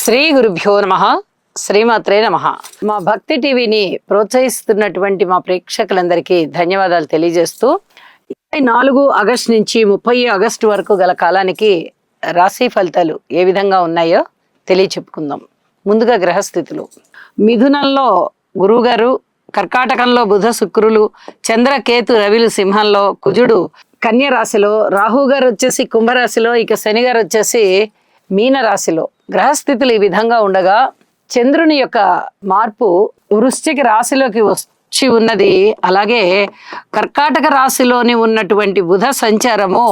శ్రీ గురుభ్యో నమః. శ్రీమాత్రే నమః. మా భక్తి టీవీని ప్రోత్సహిస్తున్నటువంటి మా ప్రేక్షకులందరికీ ధన్యవాదాలు తెలియజేస్తూ 24 ఆగస్టు నుంచి 30 ఆగస్టు వరకు గల కాలానికి రాశి ఫలితాలు ఏ విధంగా ఉన్నాయో తెలియచెప్పుకుందాం. ముందుగా గ్రహస్థితులు. మిథునంలో గురువుగారు, కర్కాటకంలో బుధ శుక్రులు, చంద్రకేతు రవిలు సింహంలో, కుజుడు కన్య రాశిలో, రాహు గారు వచ్చేసి కుంభరాశిలో, ఇక శని గారు వచ్చేసి మీన రాశిలో. గ్రహస్థితులు ఈ విధంగా ఉండగా చంద్రుని యొక్క మార్పు వృశ్చిక రాశిలోకి వచ్చి ఉన్నది. అలాగే కర్కాటక రాశిలోని ఉన్నటువంటి బుధ సంచారము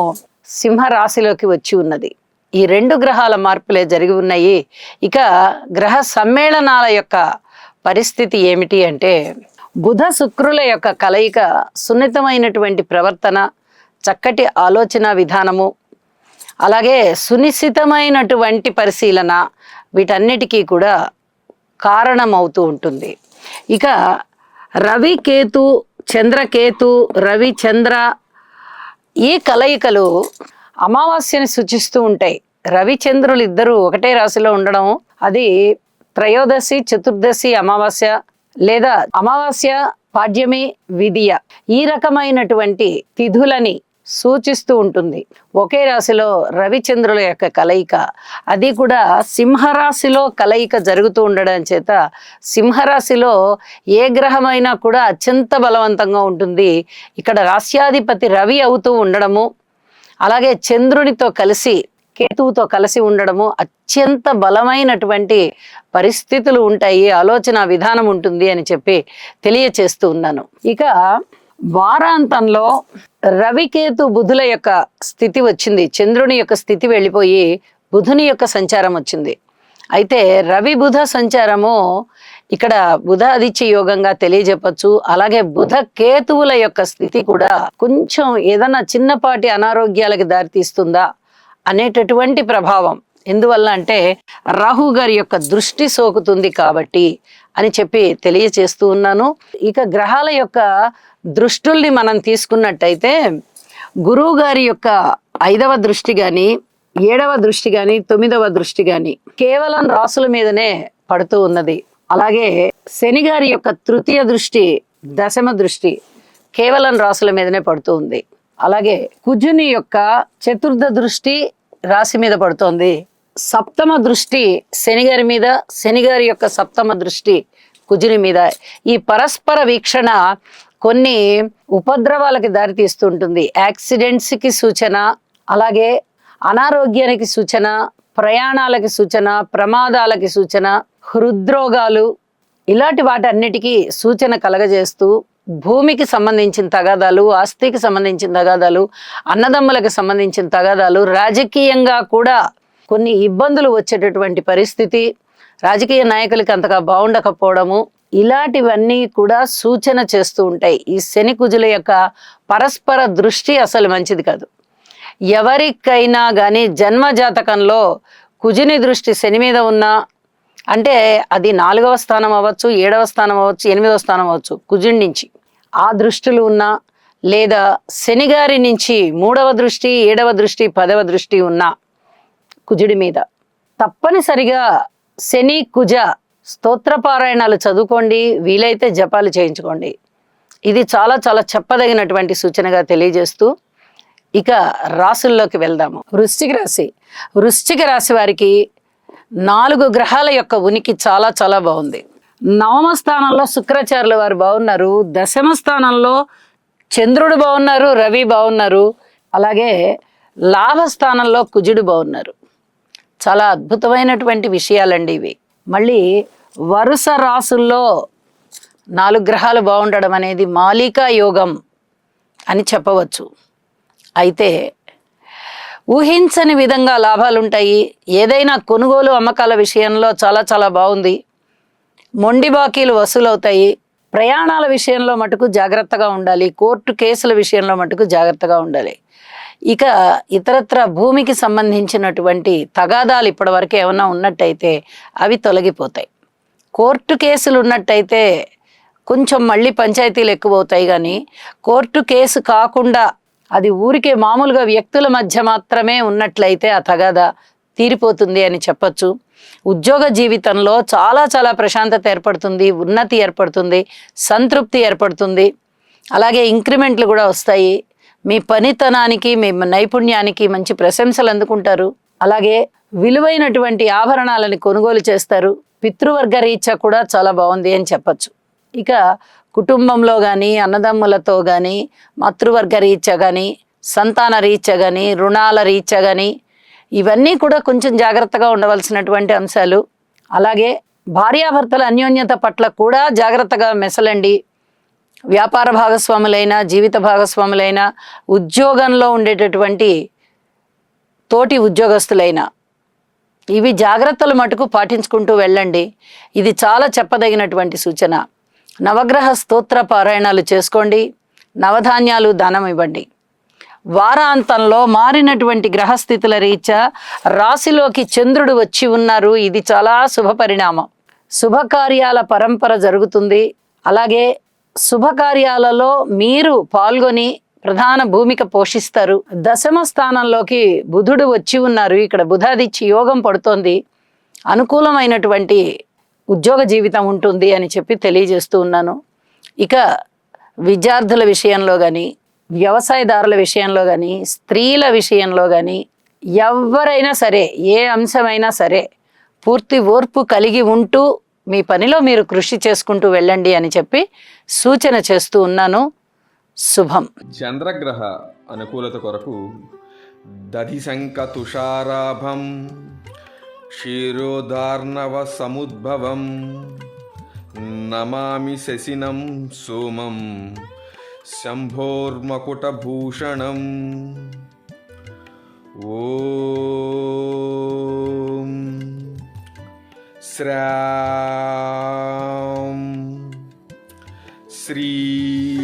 సింహ రాశిలోకి వచ్చి ఉన్నది. ఈ రెండు గ్రహాల మార్పులే జరిగి ఉన్నాయి. ఇక గ్రహ సమ్మేళనాల యొక్క పరిస్థితి ఏమిటి అంటే, బుధ శుక్రుల యొక్క కలయిక సున్నితమైనటువంటి ప్రవర్తన, చక్కటి ఆలోచన విధానము, అలాగే సునిశ్చితమైనటువంటి పరిశీలన, వీటన్నిటికీ కూడా కారణమవుతూ ఉంటుంది. ఇక రవి కేతు, చంద్రకేతు, రవి చంద్ర ఈ కలయికలు అమావాస్యని సూచిస్తూ ఉంటాయి. రవిచంద్రులు ఇద్దరు ఒకటే రాశిలో ఉండడం, అది త్రయోదశి, చతుర్దశి అమావాస్య లేదా అమావాస్య, పాడ్యమి, విదియ ఈ రకమైనటువంటి తిథులని సూచిస్తూ ఉంటుంది. ఒకే రాశిలో రవిచంద్రుల యొక్క కలయిక, అది కూడా సింహరాశిలో కలయిక జరుగుతూ ఉండడం చేత సింహరాశిలో ఏ గ్రహమైనా కూడా అత్యంత బలవంతంగా ఉంటుంది. ఇక్కడ రాశ్యాధిపతి రవి అవుతూ ఉండడము, అలాగే చంద్రునితో కలిసి కేతువుతో కలిసి ఉండడము అత్యంత బలమైనటువంటి పరిస్థితులు ఉంటాయి, ఆలోచన విధానం ఉంటుంది అని చెప్పి తెలియచేస్తూ ఉన్నాను. ఇక వారాంతంలో రవికేతు బుధుల యొక్క స్థితి వచ్చింది. చంద్రుని యొక్క స్థితి వెళ్ళిపోయి బుధుని యొక్క సంచారం వచ్చింది. అయితే రవి బుధ సంచారము ఇక్కడ బుధ ఆదిత్య యోగంగా తెలియజెప్పచ్చు. అలాగే బుధ కేతువుల యొక్క స్థితి కూడా కొంచెం ఏదన్నా చిన్నపాటి అనారోగ్యాలకు దారితీస్తుందా అనేటటువంటి ప్రభావం. ఎందువల్ల అంటే రాహు గారి యొక్క దృష్టి సోకుతుంది కాబట్టి అని చెప్పి తెలియచేస్తూ ఉన్నాను. ఇక గ్రహాల యొక్క దృష్టుల్ని మనం తీసుకున్నట్టయితే, గురువు గారి యొక్క 5వ దృష్టి కానీ, 7వ దృష్టి కానీ, 9వ దృష్టి కానీ కేవలం రాసుల మీదనే పడుతూ ఉన్నది. అలాగే శని గారి యొక్క 3వ దృష్టి, 10వ దృష్టి కేవలం రాసుల మీదనే పడుతూ ఉంది. అలాగే కుజుని యొక్క 4వ దృష్టి రాశి మీద పడుతోంది. 7వ దృష్టి శని గారి మీద, శని గారి యొక్క 7వ దృష్టి కుజుని మీద. ఈ పరస్పర వీక్షణ కొన్ని ఉపద్రవాలకి దారితీస్తుంటుంది. యాక్సిడెంట్స్కి సూచన, అలాగే అనారోగ్యానికి సూచన, ప్రయాణాలకి సూచన, ప్రమాదాలకి సూచన, హృద్రోగాలు ఇలాంటి వాటన్నిటికీ సూచన కలగజేస్తూ, భూమికి సంబంధించిన తగాదాలు, ఆస్తికి సంబంధించిన తగాదాలు, అన్నదమ్ములకు సంబంధించిన తగాదాలు, రాజకీయంగా కూడా కొన్ని ఇబ్బందులు వచ్చేటటువంటి పరిస్థితి, రాజకీయ నాయకులకి అంతగా బాగుండకపోవడము, ఇలాంటివన్నీ కూడా సూచన చేస్తూ ఉంటాయి. ఈ శని కుజుల యొక్క పరస్పర దృష్టి అసలు మంచిది కాదు. ఎవరికైనా కానీ జన్మ జాతకంలో కుజుని దృష్టి శని మీద ఉన్నా, అంటే అది 4వ స్థానం అవ్వచ్చు, 7వ స్థానం అవ్వచ్చు, 8వ స్థానం అవ్వచ్చు, కుజుడి నుంచి ఆ దృష్టిలు ఉన్నా, లేదా శని గారి నుంచి 3వ దృష్టి, 7వ దృష్టి, 10వ దృష్టి ఉన్నా కుజుడి మీద తప్పనిసరిగా శని కుజ స్తోత్రపారాయణాలు చదువుకోండి, వీలైతే జపాలు చేయించుకోండి. ఇది చాలా చాలా చెప్పదగినటువంటి సూచనగా తెలియజేస్తూ ఇక రాశుల్లోకి వెళ్దాము. వృశ్చిక రాశి. వృశ్చిక రాశి వారికి 4 గ్రహాల యొక్క ఉనికి చాలా చాలా బాగుంది. 9వ స్థానంలో శుక్రాచార్యుల వారు బాగున్నారు. 10వ స్థానంలో చంద్రుడు బాగున్నారు, రవి బాగున్నారు. అలాగే లాభస్థానంలో కుజుడు బాగున్నారు. చాలా అద్భుతమైనటువంటి విషయాలండి ఇవి. మళ్ళీ వరుస రాసుల్లో 4 గ్రహాలు బాగుండడం అనేది మాలికా యోగం అని చెప్పవచ్చు. అయితే ఊహించని విధంగా లాభాలు ఉంటాయి. ఏదైనా కొనుగోలు అమ్మకాల విషయంలో చాలా చాలా బాగుంది. మొండి బాకీలు వసూలవుతాయి. ప్రయాణాల విషయంలో మటుకు జాగ్రత్తగా ఉండాలి. కోర్టు కేసుల విషయంలో మటుకు జాగ్రత్తగా ఉండాలి. ఇక ఇతరత్ర భూమికి సంబంధించినటువంటి తగాదాలు ఇప్పటివరకు ఏమన్నా ఉన్నట్టయితే అవి తొలగిపోతాయి. కోర్టు కేసులు ఉన్నట్టయితే కొంచెం మళ్ళీ పంచాయతీలు ఎక్కువ అవుతాయి. కానీ కోర్టు కేసు కాకుండా అది ఊరికే మామూలుగా వ్యక్తుల మధ్య మాత్రమే ఉన్నట్లయితే ఆ తగాదా తీరిపోతుంది అని చెప్పొచ్చు. ఉద్యోగ జీవితంలో చాలా చాలా ప్రశాంతత ఏర్పడుతుంది, ఉన్నతి ఏర్పడుతుంది, సంతృప్తి ఏర్పడుతుంది. అలాగే ఇంక్రిమెంట్లు కూడా వస్తాయి. మీ పనితనానికి, మీ నైపుణ్యానికి మంచి ప్రశంసలు అందుకుంటారు. అలాగే విలువైనటువంటి ఆభరణాలను కొనుగోలు చేస్తారు. పితృవర్గ రీత్యా కూడా చాలా బాగుంది అని చెప్పచ్చు. ఇక కుటుంబంలో కానీ, అన్నదమ్ములతో కానీ, మాతృవర్గ రీత్యా కానీ, సంతాన రీత్యా కానీ, రుణాల రీత్యా కానీ, ఇవన్నీ కూడా కొంచెం జాగ్రత్తగా ఉండవలసినటువంటి అంశాలు. అలాగే భార్యాభర్తల అన్యోన్యత పట్ల కూడా జాగ్రత్తగా మెసలండి. వ్యాపార భాగస్వాములైనా, జీవిత భాగస్వాములైనా, ఉద్యోగంలో ఉండేటటువంటి తోటి ఉద్యోగస్తులైనా ఇవి జాగ్రత్తలు మటుకు పాటించుకుంటూ వెళ్ళండి. ఇది చాలా చెప్పదగినటువంటి సూచన. నవగ్రహ స్తోత్ర పారాయణాలు చేసుకోండి. నవధాన్యాలు దానం ఇవ్వండి. వారాంతంలో మారినటువంటి గ్రహస్థితుల రీత్యా రాశిలోకి చంద్రుడు వచ్చి ఉన్నారు. ఇది చాలా శుభ పరిణామం. శుభకార్యాల పరంపర జరుగుతుంది. అలాగే శుభకార్యాలలో మీరు పాల్గొని ప్రధాన భూమిక పోషిస్తారు. దశమ స్థానంలోకి బుధుడు వచ్చి ఉన్నారు. ఇక్కడ బుధాదిత్య యోగం పడుతోంది. అనుకూలమైనటువంటి ఉద్యోగ జీవితం ఉంటుంది అని చెప్పి తెలియజేస్తూ ఉన్నాను. ఇక విద్యార్థుల విషయంలో కానీ, వ్యవసాయదారుల విషయంలో కానీ, స్త్రీల విషయంలో కానీ, ఎవరైనా సరే, ఏ అంశమైనా సరే పూర్తి ఓర్పు కలిగి ఉంటూ మీ పనిలో మీరు కృషి చేసుకుంటూ వెళ్ళండి అని చెప్పి సూచన చేస్తూ ఉన్నాను. శుభం. చంద్రగ్రహ అనుకూలత కొరకు దధిశంక తుషారాభం క్షీరోదార్ణవ సముద్భవం నమామి శశినం సోమం శంభోర్మకుటభూషణం. ఓం శ్రాం శ్రీం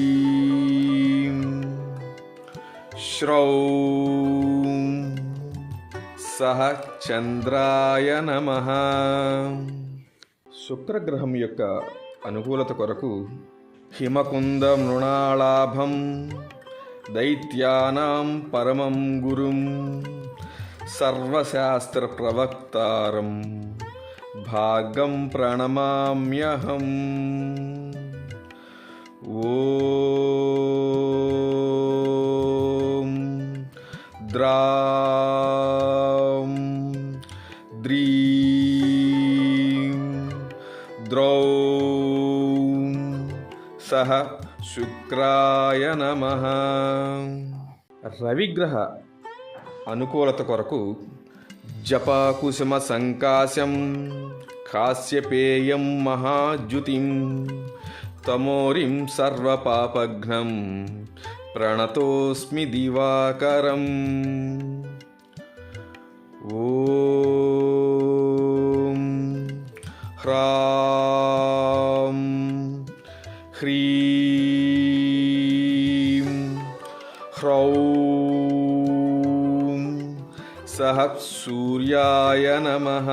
శ్రౌం సహ చంద్రాయ నమః. శుక్రగ్రహం యొక్క అనుకూలత కొరకు హిమకుంద మృణాళాభం దైత్యానాం పరమం గురుం సర్వశాస్త్ర ప్రవక్తారం భాగం ప్రణమామ్యహం. ఓం ద్రాం ద్రీం ద్రౌం సహ శుక్రాయ నమః. రవిగ్రహ అనుకూలత కొరకు జపాకుసుమ సంకాశం కాశ్యపేయం మహాద్యుతిం తమోరిం సర్వపాపఘ్నం ప్రణతోస్మి దివాకరం. ఓం హ్రాం హ్రీం హ్రౌం సహ సూర్యాయ నమః.